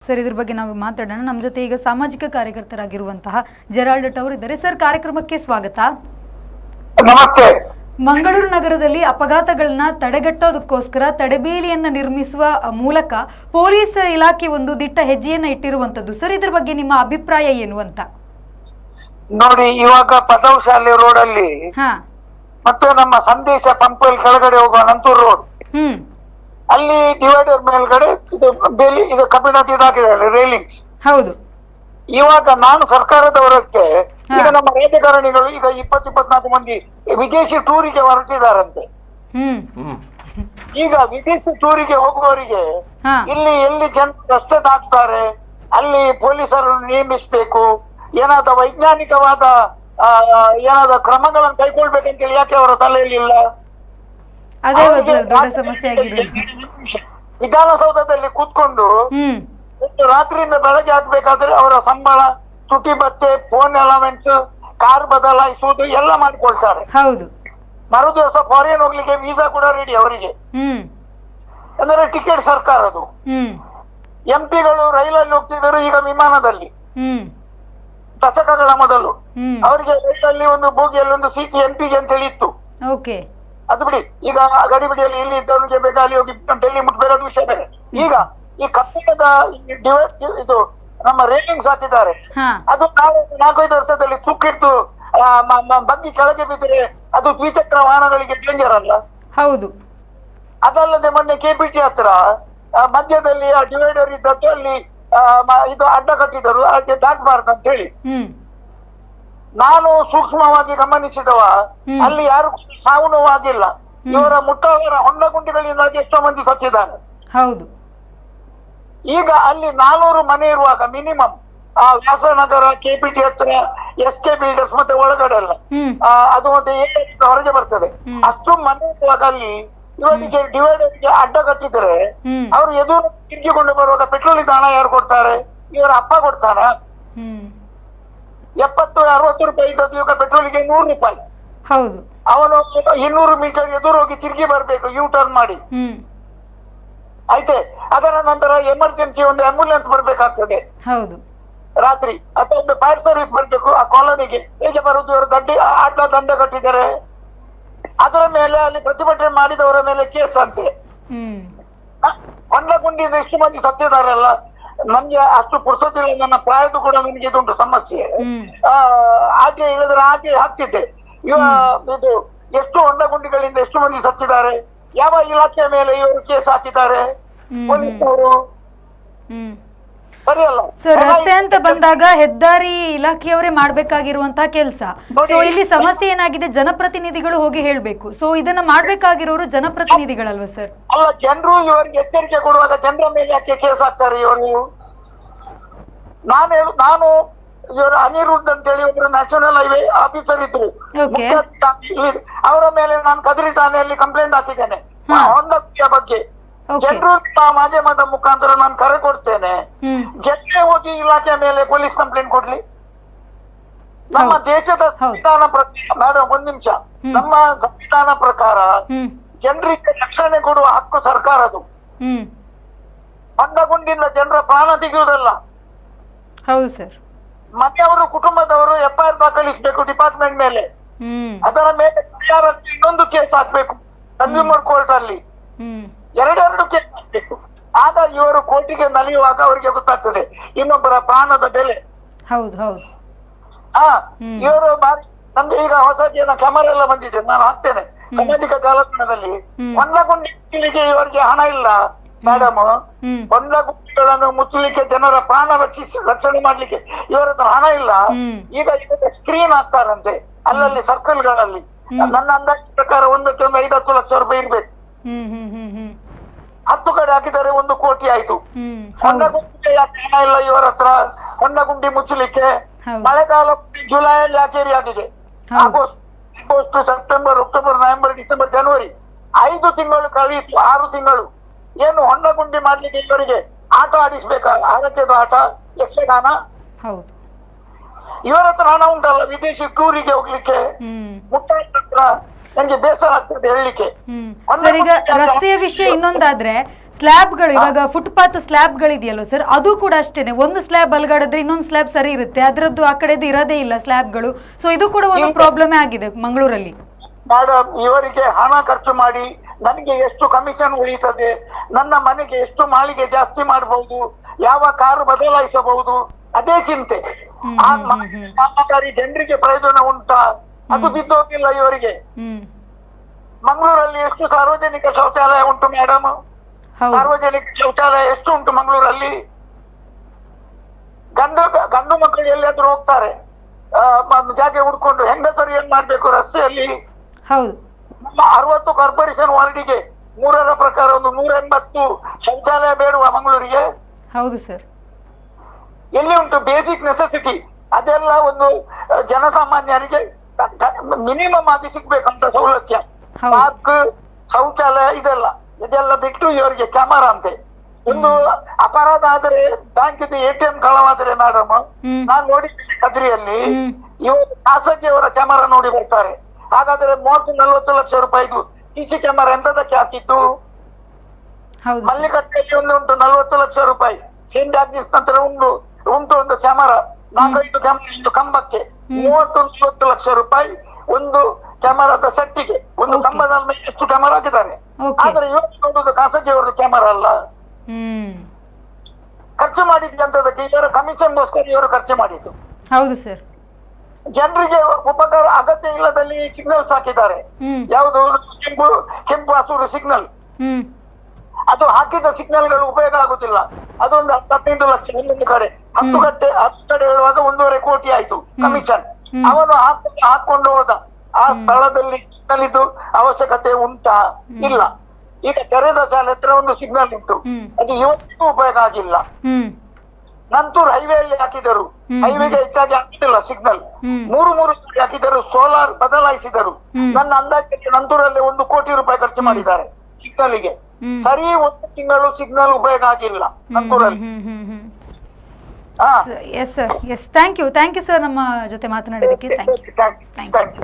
Sir, ಇದ್ರ ಬಗ್ಗೆ ನಾವು ಮಾತಾಡೋಣ. ನಮ್ಮ ಜೊತೆ ಈಗ ಸಾಮಾಜಿಕ ಕಾರ್ಯಕರ್ತರಾಗಿರುವಂತಹ ಜೆರಾಲ್ಡ್ ಅವರು ಇದ್ದಾರೆ. ಸರ್, ಕಾರ್ಯಕ್ರಮಕ್ಕೆ ಸ್ವಾಗತ. ನಮಸ್ತೆ. ಮಂಗಳೂರು ನಗರದಲ್ಲಿ ಅಪಘಾತಗಳನ್ನ ತಡೆಗಟ್ಟೋದಕ್ಕೋಸ್ಕರ ತಡೆಬೇಲಿಯನ್ನ ನಿರ್ಮಿಸುವ ಮೂಲಕ ಪೊಲೀಸ್ ಇಲಾಖೆ ಒಂದು ದಿಟ್ಟ ಹೆಜ್ಜೆಯನ್ನ ಇಟ್ಟಿರುವಂತದ್ದು. ಸರ್, ಇದ್ರ ಬಗ್ಗೆ ನಿಮ್ಮ ಅಭಿಪ್ರಾಯ ಏನು ಅಂತ? ನೋಡಿ, ಇವಾಗ ಪದವ್ ಶಾಲೆ ರೋಡ್ ಅಲ್ಲಿ ಮತ್ತೆ ನಮ್ಮ ಸಂದೇಶ ಪಂಪಲ್ ಕೆಳಗಡೆ ಹೋಗುವ ನಂತೂರು ರೋಡ್ ಅಲ್ಲಿ ಡಿವೈಡರ್ ಮೇಲ್ಗಡೆ ಇದು ಬೇಲಿ ಇದು ಕಬ್ಬಿಣದ ಇದಾಕಿದ್ದಾರೆ, ರೇಲಿಂಗ್ಸ್. ಹೌದು. ಇವಾಗ ನಾನು ಸರ್ಕಾರದವರಕ್ಕೆ ಈಗ ನಮ್ಮ ರಾಜಕಾರಣಿಗಳು ಈಗ 24 ಮಂದಿ ವಿದೇಶಿ ಟೂರಿಗೆ ಹೊರಟಿದಾರಂತೆ. ಈಗ ವಿದೇಶಿ ಟೂರಿಗೆ ಹೋಗುವವರಿಗೆ ಇಲ್ಲಿ ಎಲ್ಲಿ ಜನರು ರಸ್ತೆ ದಾಟ್ತಾರೆ ಅಲ್ಲಿ ಪೊಲೀಸರನ್ನು ನೇಮಿಸಬೇಕು, ಏನಾದ ವೈಜ್ಞಾನಿಕವಾದ ಏನಾದ ಕ್ರಮಗಳನ್ನು ಕೈಗೊಳ್ಬೇಕಂತೇಳಿ ಯಾಕೆ ಅವರ ತಲೆಯಲ್ಲಿ ಇಲ್ಲ? ವಿಧಾನಸೌಧದಲ್ಲಿ ಕೂತ್ಕೊಂಡು ರಾತ್ರಿಯಿಂದ ಬೆಳಗ್ಗೆ ಆಗ್ಬೇಕಾದ್ರೆ ಅವರ ಸಂಬಳ, ತುಟಿ ಬತ್ತೆ, ಫೋನ್ ಎಲಮೆಂಟ್ಸ್, ಕಾರ್ ಬದಲಾಯಿಸುವುದು ಎಲ್ಲ ಮಾಡಿಕೊಳ್ತಾರೆ. ಹೌದು. ಮರು ದಿವಸ ಫಾರಿನ್ ಹೋಗ್ಲಿಕ್ಕೆ ವೀಸಾ ಕೂಡ ರೆಡಿ ಅವರಿಗೆ, ಅಂದ್ರೆ ಟಿಕೆಟ್ ಸರ್ಕಾರದು. ಎಂಪಿಗಳು ರೈಲಲ್ಲಿ ಹೋಗ್ತಿದ್ರು, ಈಗ ವಿಮಾನದಲ್ಲಿ. ದಶಕಗಳ ಮೊದಲು ಅವರಿಗೆ ರೈಲಲ್ಲಿ ಒಂದು ಬೋಗಿಯಲ್ಲಿ ಒಂದು ಸೀಟ್ ಎಂಪಿಗೆ ಅಂತ ಹೇಳಿ ಇತ್ತು. ಅದು ಬಿಡಿ, ಈಗ ಗಡಿಬಿಡಿಯಲ್ಲಿ ಇಲ್ಲಿ ಇದ್ದವರಿಗೆ ಬೇಕಾ ಅಲ್ಲಿ ಹೋಗಿ ಡೆಲ್ಲಿ ಮುಟ್ಬೇಕಾದ ವಿಷಯ ಬೇರೆ. ಈಗ ಈ ಕಬ್ಬಿಣದ ಇದು ನಮ್ಮ ರೇಲಿಂಗ್ಸ್ ಹಾಕಿದ್ದಾರೆ, ಅದು 4-5 ವರ್ಷದಲ್ಲಿ ತುಕ್ಕಿಟ್ಟು ಬಗ್ಗಿ ಕೆಳಗೆ ಬಿದ್ದರೆ ಅದು ದ್ವಿಚಕ್ರ ವಾಹನಗಳಿಗೆ ಡೇಂಜರ್ ಅಲ್ಲ? ಹೌದು. ಅದಲ್ಲದೆ ಮೊನ್ನೆ ಕೆಪಿಟಿ ಹತ್ರ ಮಧ್ಯದಲ್ಲಿ ಆ ಡಿವೈಡರ್ ಇದ್ದದ್ದು ಅಲ್ಲಿ ಇದು ಅಡ್ಡ ಕಟ್ಟಿದರು, ಅದಕ್ಕೆ ದಾಟಬಾರ್ದು ಅಂತ ಹೇಳಿ. ನಾನು ಸೂಕ್ಷ್ಮವಾಗಿ ಗಮನಿಸಿದವ, ಅಲ್ಲಿ ಯಾರು ಸಾವು ನೋವಾಗಿಲ್ಲ. ಇವರ ಮುಟ್ಟವರ ಹೊಂಡ ಗುಂಡಿಗಳಿಂದಾಗಿ ಎಷ್ಟೋ ಮಂದಿ ಸತ್ತಿದ್ದಾರೆ. ಹೌದು. ಈಗ ಅಲ್ಲಿ 400 ಮನೆ ಇರುವಾಗ ಮಿನಿಮಮ್ ಆ ವ್ಯಾಸನಗರ, ಕೆಪಿಟಿ ಹತ್ರ, SK ಬಿಲ್ಡರ್ಸ್ ಮತ್ತೆ ಒಳಗಡೆ ಎಲ್ಲ ಅದು ಮತ್ತೆ ಹೊರಗೆ ಬರ್ತದೆ, ಅಷ್ಟು ಮನೆ ಇರುವಾಗ ಅಲ್ಲಿ ಇವರಿಗೆ ಡಿವೈಡರ್ಗೆ ಅಡ್ಡ ಕಟ್ಟಿದ್ರೆ ಅವ್ರು ಎದುರು ತಿರುಗಿಕೊಂಡು ಬರುವಾಗ ಪೆಟ್ರೋಲಿಗೆ ಹಣ ಯಾರು ಕೊಡ್ತಾರೆ? ಇವರ ಅಪ್ಪ ಕೊಡ್ತಾರ? 70-60 ರೂಪಾಯಿ ಇದ್ದದ್ದು ಈಗ ಪೆಟ್ರೋಲಿಗೆ 100 ರೂಪಾಯಿ. ಹೌದು. ಅವನು 200 ಮೀಟರ್ ಎದುರು ಹೋಗಿ ತಿರುಗಿ ಬರ್ಬೇಕು, ಯೂ ಟರ್ನ್ ಮಾಡಿ. ಆಯ್ತೆ, ಅದರ ನಂತರ ಎಮರ್ಜೆನ್ಸಿ ಒಂದು ಆಂಬ್ಯುಲೆನ್ಸ್ ಬರ್ಬೇಕಾಗ್ತದೆ ರಾತ್ರಿ, ಅಥವಾ ಒಂದು ಫೈರ್ ಸರ್ವಿಸ್ ಬರ್ಬೇಕು ಆ ಕಾಲೋನಿಗೆ. ಹೇಗೆ ಬರುದು? ಇವರು ಅಡ್ಡ ದಂಡ ಕಟ್ಟಿದ್ದಾರೆ. ಅದರ ಮೇಲೆ ಅಲ್ಲಿ ಪ್ರತಿಭಟನೆ ಮಾಡಿದವರ ಮೇಲೆ ಕೇಸ್ ಅಂತೆ. ಹೊಂಡ ಗುಂಡಿಯಿಂದ ಇಷ್ಟು ಮಂದಿ ಸತ್ತಿದಾರಲ್ಲ, ನಮ್ಗೆ ಅಷ್ಟು ಪುರ್ಸೊತ್ತಿಲ್ಲ. ನನ್ನ ಪ್ರಾಯದ ಕೂಡ ನನಗೆ ಇದೊಂದು ಸಮಸ್ಯೆ. ಆಕೆ ಹೇಳಿದ್ರೆ ಆಕೆ ಹಾಕ್ತಿದ್ದೆ. ಇದು ಎಷ್ಟು ಹೊಂಡ ಗುಂಡಿಗಳಿಂದ ಎಷ್ಟು ಮಂದಿ ಸತ್ತಿದ್ದಾರೆ, ಯಾವ ಇಲಾಖೆ ಮೇಲೆ ಇವರು ಕೇಸ್ ಹಾಕಿದ್ದಾರೆ ಪೊಲೀಸರು? ಸರಿಯಲ್ಲ ಸರ್. ರಸ್ತೆ ಅಂತ ಬಂದಾಗ ಹೆದ್ದಾರಿ ಇಲಾಖೆಯವರೇ ಮಾಡ್ಬೇಕಾಗಿರುವಂತಹ ಕೆಲಸ. ಸೊ ಇಲ್ಲಿ ಸಮಸ್ಯೆ ಏನಾಗಿದೆ, ಜನಪ್ರತಿನಿಧಿಗಳು ಹೋಗಿ ಹೇಳ್ಬೇಕು. ಸೊ ಇದನ್ನ ಮಾಡ್ಬೇಕಾಗಿರೋರು ಜನಪ್ರತಿನಿಧಿಗಳಲ್ವಾ ಸರ್? ಅಲ್ಲ, ಜನರು ಇವರಿಗೆ ಎಚ್ಚರಿಕೆ ಕೊಡುವಾಗ ಜನರ ಮೇಲೆ ಯಾಕೆ ಕೇಸ್ ಹಾಕ್ತಾರೆ ಇವರು? ನಾನು ಇವರು ಅನಿರುದ್ಧ್ ಅಂತ ಹೇಳಿ ಒಬ್ರು ನ್ಯಾಷನಲ್ ಹೈವೇ ಆಫೀಸರ್ ಇದ್ರು, ಅವರ ಮೇಲೆ ನಾನು ಕದ್ರಿ ಠಾಣೆಯಲ್ಲಿ ಕಂಪ್ಲೇಂಟ್ ಹಾಕಿದ್ದೇನೆ ಹೊಂಡದ ಬಗ್ಗೆ. ಜನರು ಮಾಧ್ಯಮದ ಮುಖಾಂತರ ನಾನು ಕರೆ ಕೊಡ್ತೇನೆ, ಜನರೇ ಹೋಗಿ ಇಲಾಖೆ ಮೇಲೆ ಪೊಲೀಸ್ ಕಂಪ್ಲೇಂಟ್ ಕೊಡ್ಲಿ. ನಮ್ಮ ದೇಶದ ಸಂವಿಧಾನ ಪ್ರಕಾರ, ಮೇಡಮ್ ಒಂದ್ ನಿಮಿಷ, ನಮ್ಮ ಸಂವಿಧಾನ ಪ್ರಕಾರ ಜನರಿಗೆ ರಕ್ಷಣೆ ಕೊಡುವ ಹಕ್ಕು ಸರ್ಕಾರದು. ಹೊಂಡಗುಂಡಿಂದ ಜನರ ಪ್ರಾಣ ತೆಗೆಯುವುದಲ್ಲ. ಹೌದು ಸರ್. ಮನೆಯವರು, ಕುಟುಂಬದವರು FIR ದಾಖಲಿಸಬೇಕು ಡಿಪಾರ್ಟ್ಮೆಂಟ್ ಮೇಲೆ. ಅದರ ಮೇಲೆ ಇನ್ನೊಂದು ಕೇಸ್ ಹಾಕ್ಬೇಕು ಕನ್ಸ್ಯೂಮರ್ ಕೋರ್ಟ್ ಅಲ್ಲಿ, 2 ಕೇಸ್ ಹಾಕ್ಬೇಕು. ಆಗ ಇವರು ಕೋರ್ಟಿಗೆ ನಲಿಯುವಾಗ ಅವರಿಗೆ ಗೊತ್ತಾಗ್ತದೆ ಇನ್ನೊಬ್ಬರ ಪ್ರಾಣದ ಬೆಲೆ. ಹೌದು ಹೌದು. ಇವರು ಬಾರಿ ನಮ್ಗೆ ಈಗ ಹೊಸ ಜನ ಕ್ಯಾಮರಾ ಎಲ್ಲ ಬಂದಿದೆ, ನಾನು ಹಾಕ್ತೇನೆ ಸಾಮಾಜಿಕ ಜಾಲತಾಣದಲ್ಲಿ. ಹೊಂಡಗುಂಡಿಗೆ ಇವರಿಗೆ ಹಣ ಇಲ್ಲ ಮೇಡಮ್. ಹೊಂಡಗುಂಡಿಗಳನ್ನು ಮುಚ್ಚಲಿಕ್ಕೆ, ಜನರ ಪ್ರಾಣ ರಕ್ಷಣೆ ಮಾಡ್ಲಿಕ್ಕೆ ಇವರ ಹತ್ರ ಹಣ ಇಲ್ಲ. ಈಗ ಸ್ಕ್ರೀನ್ ಹಾಕ್ತಾರಂತೆ ಅಲ್ಲಲ್ಲಿ ಸರ್ಕಲ್ಗಳಲ್ಲಿ. ನನ್ನ ಅಂದಾಜು ಪ್ರಕಾರ ಒಂದಕ್ಕೆ ಒಂದು 5-10 ಲಕ್ಷ ರೂಪಾಯಿ ಇರ್ಬೇಕು. 10 ಕಡೆ ಹಾಕಿದರೆ 1 ಕೋಟಿ ಆಯ್ತು. ಹೊಂಡಗುಂಡಿಗೆ ಯಾಕೆ ಹಣ ಇಲ್ಲ ಇವರ ಹತ್ರ ಹೊಂಡಗುಂಡಿ ಮುಚ್ಚಲಿಕ್ಕೆ? ಮಳೆಗಾಲ ಜುಲೈಯಲ್ಲಿ ಯಾಕೆ ಆಗಿದೆ, August September October November December ಜನವರಿ 5 ತಿಂಗಳು ಕಳೆಯಿತು, 6 ತಿಂಗಳು. ಏನು ಹೊಂಡಗುಂಡಿ ಮಾಡ್ಲಿಕ್ಕೆ ಇವರಿಗೆ ಆಟ ಆಡಿಸ್ಬೇಕಾ? ಆರಕ್ಕೆದು ಆಟ, ಯಕ್ಷಗಾನ. ಇವರ ಹತ್ರ ಹಣ ಉಂಟಲ್ಲ ವಿದೇಶಿ ಟೂರಿಗೆ ಹೋಗ್ಲಿಕ್ಕೆ. ಮುಟ್ಟಾಳ ಹತ್ರ ನನಗೆ ಬೇಸರ ಆಗ್ತದೆ ಹೇಳಲಿಕ್ಕೆ. ಸರ್, ಈಗ ರಸ್ತೆಯ ವಿಷಯ ಇನ್ನೊಂದಾದ್ರೆ ಸ್ಲ್ಯಾಬ್ಗಳು, ಇವಾಗ ಫುಟ್ಪಾತ್ ಸ್ಲ್ಯಾಬ್ಗಳಿದೆಯಲ್ಲ ಸರ್, ಅದು ಕೂಡ ಅಷ್ಟೇನೆ. ಒಂದು ಸ್ಲ್ಯಾಬ್ ಅಲ್ಗಾಡಿದ್ರೆ ಇನ್ನೊಂದು ಸ್ಲ್ಯಾಬ್ ಸರಿ ಇರುತ್ತೆ, ಅದರದ್ದು ಆ ಕಡೆದು ಇರೋದೇ ಇಲ್ಲ ಸ್ಲ್ಯಾಬ್ಗಳು. ಸೊ ಇದು ಕೂಡ ಒಂದು ಪ್ರಾಬ್ಲಮ್ ಆಗಿದೆ ಮಂಗಳೂರಲ್ಲಿ. ಮೇಡಮ್, ಇವರಿಗೆ ಹಣ ಖರ್ಚು ಮಾಡಿ ನನಗೆ ಎಷ್ಟು ಕಮಿಷನ್ ಉಳಿತದೆ, ನನ್ನ ಮನೆಗೆ ಎಷ್ಟು ಮಾಳಿಗೆ ಜಾಸ್ತಿ ಮಾಡಬಹುದು, ಯಾವ ಕಾರು ಬದಲಾಯಿಸಬಹುದು, ಅದೇ ಚಿಂತೆ. ಕಾಮಗಾರಿ ಜನರಿಗೆ ಪ್ರಯೋಜನ ಉಂಟಾ, ಅದು ಬಿದ್ದೋಗಿಲ್ಲ ಇವರಿಗೆ. ಮಂಗಳೂರಲ್ಲಿ ಎಷ್ಟು ಸಾರ್ವಜನಿಕ ಶೌಚಾಲಯ ಉಂಟು ಮೇಡಮ್? ಸಾರ್ವಜನಿಕ ಶೌಚಾಲಯ ಎಷ್ಟು ಉಂಟು ಮಂಗಳೂರಲ್ಲಿ? ಗಂಡು ಮಕ್ಕಳು ಎಲ್ಲಿಯಾದ್ರೂ ಹೋಗ್ತಾರೆ ಜಾಗ ಹುಡ್ಕೊಂಡು, ಹೆಂಗಸರು ಏನ್ ಮಾಡ್ಬೇಕು ರಸ್ತೆಯಲ್ಲಿ? ನಮ್ಮ 60 ಕಾರ್ಪೊರೇಷನ್ ವಾರ್ಡಿಗೆ 3ರ ಪ್ರಕಾರ ಒಂದು 180 ಶೌಚಾಲಯ ಬೇಡುವ ಮಂಗಳೂರಿಗೆ? ಹೌದು ಸರ್. ಎಲ್ಲಿ ಉಂಟು ಬೇಸಿಕ್ ನೆಸೆಸಿಟಿ? ಅದೆಲ್ಲ ಒಂದು ಜನಸಾಮಾನ್ಯರಿಗೆ ಮಿನಿಮಮ್ ಆಗಿ ಸಿಗ್ಬೇಕಂತ ಸೌಲಭ್ಯ. ಪಾರ್ಕ್, ಶೌಚಾಲಯ ಇದೆಲ್ಲ ಬಿಟ್ಟು ಇವರಿಗೆ ಕ್ಯಾಮರಾ ಅಂತೆ. ಒಂದು ಅಪರಾಧ ಆದ್ರೆ ಬ್ಯಾಂಕ್ ATM ಕಳವಾದ್ರೆ ಮೇಡಮ್, ನಾನ್ ನೋಡಿದ್ದೀನಿ ಕದ್ರಿಯಲ್ಲಿ, ಇವರು ಖಾಸಗಿಯವರ ಕ್ಯಾಮರಾ ನೋಡಿ ಬರ್ತಾರೆ. ಹಾಗಾದ್ರೆ 30-40 ಲಕ್ಷ ರೂಪಾಯಿದು CC ಕ್ಯಾಮರಾ ಎಂತದಕ್ಕೆ ಹಾಕಿದ್ದು? ಮಲ್ಲಿಕಟ್ಟೆಯಲ್ಲಿ ಉಂಟು 40 ಲಕ್ಷ ರೂಪಾಯಿ. ಸೇಂಟ್ ಆರ್ಜಿಸ್ ನಂತರ ಉಂಟು ಒಂದು ಕ್ಯಾಮರಾ, 4-5 ಕ್ಯಾಮರಾ ಒಂದು ಕಂಬಕ್ಕೆ 30-40 ಲಕ್ಷ ರೂಪಾಯಿ ಒಂದು ಕ್ಯಾಮರಾದ ಸೆಟ್ಟಿಗೆ. ಒಂದು ಕಂಬದ ಮೇಲೆ ಎಷ್ಟು ಕ್ಯಾಮರಾ ಹಾಕಿದ್ದಾರೆ. ಆದ್ರೆ ಇವರು ನೋಡುದು ಖಾಸಗಿಯವರದ್ದು ಕ್ಯಾಮರಾ ಅಲ್ಲ. ಖರ್ಚು ಮಾಡಿದ್ದು ಅಂತದಕ್ಕೆ, ಇವರ ಕಮಿಷನ್ಗೋಸ್ಕರ ಇವರು ಖರ್ಚು ಮಾಡಿದ್ದು. ಹೌದು ಸರ್. ಜನರಿಗೆ ಉಪಕಾರ ಅಗತ್ಯ ಇಲ್ಲದಲ್ಲಿ ಸಿಗ್ನಲ್ಸ್ ಹಾಕಿದ್ದಾರೆ. ಯಾವುದು ಕೆಂಪು ಹಸೂರು ಸಿಗ್ನಲ್, ಅದು ಹಾಕಿದ ಸಿಗ್ನಲ್ಗಳು ಉಪಯೋಗ ಆಗುದಿಲ್ಲ. ಅದೊಂದು 15 ಲಕ್ಷ ಒಂದೊಂದು ಕಡೆ, 10 ಕಡೆ ಹೇಳುವಾಗ 1.5 ಕೋಟಿ ಆಯ್ತು ಕಮಿಷನ್. ಅವನು ಹಾಕೊಂಡು ಹೋದ. ಆ ಸ್ಥಳದಲ್ಲಿ ಸಿಗ್ನಲ್ ಇದ್ದು ಅವಶ್ಯಕತೆ ಉಂಟಾ? ಇಲ್ಲ. ಈಗ ತೆರೆದ ಶಾಲೆ ಹತ್ರ ಒಂದು ಸಿಗ್ನಲ್ ಉಂಟು, ಅದು ಇವತ್ತಿಗೂ ಉಪಯೋಗ ಆಗಿಲ್ಲ. ನಂತೂರ್ ಹೈವೇಯಲ್ಲಿ ಹಾಕಿದರು, ಹೈವೇಗೆ ಹೆಚ್ಚಾಗಿ ಹಾಕಿದಿಲ್ಲ ಸಿಗ್ನಲ್. 3 ಹಾಕಿದರು, ಸೋಲಾರ್ ಬದಲಾಯಿಸಿದರು. ನನ್ನ ಅಂದಾಜಿಗೆ ನಂತೂರಲ್ಲಿ 1 ಕೋಟಿ ರೂಪಾಯಿ ಖರ್ಚು ಮಾಡಿದ್ದಾರೆ ಸಿಗ್ನಲ್ಗೆ. ಸರಿ 1 ತಿಂಗಳು ಸಿಗ್ನಲ್ ಉಪಯೋಗ ಆಗಿಲ್ಲ ನಂತೂರಲ್ಲಿ. Yes sir, yes, thank you sir ನಮ್ಮ ಜೊತೆ ಮಾತನಾಡಿದಕ್ಕೆ. Thank you.